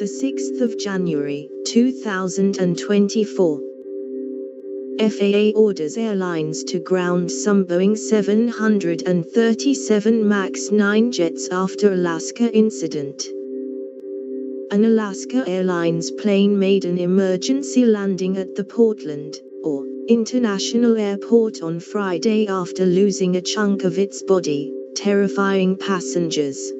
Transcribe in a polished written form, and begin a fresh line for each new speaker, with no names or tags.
6th of January, 2024. FAA orders airlines to ground some Boeing 737 MAX 9 jets after Alaska incident. An Alaska Airlines plane made an emergency landing at the Portland, International Airport on Friday after losing a chunk of its body, terrifying passengers.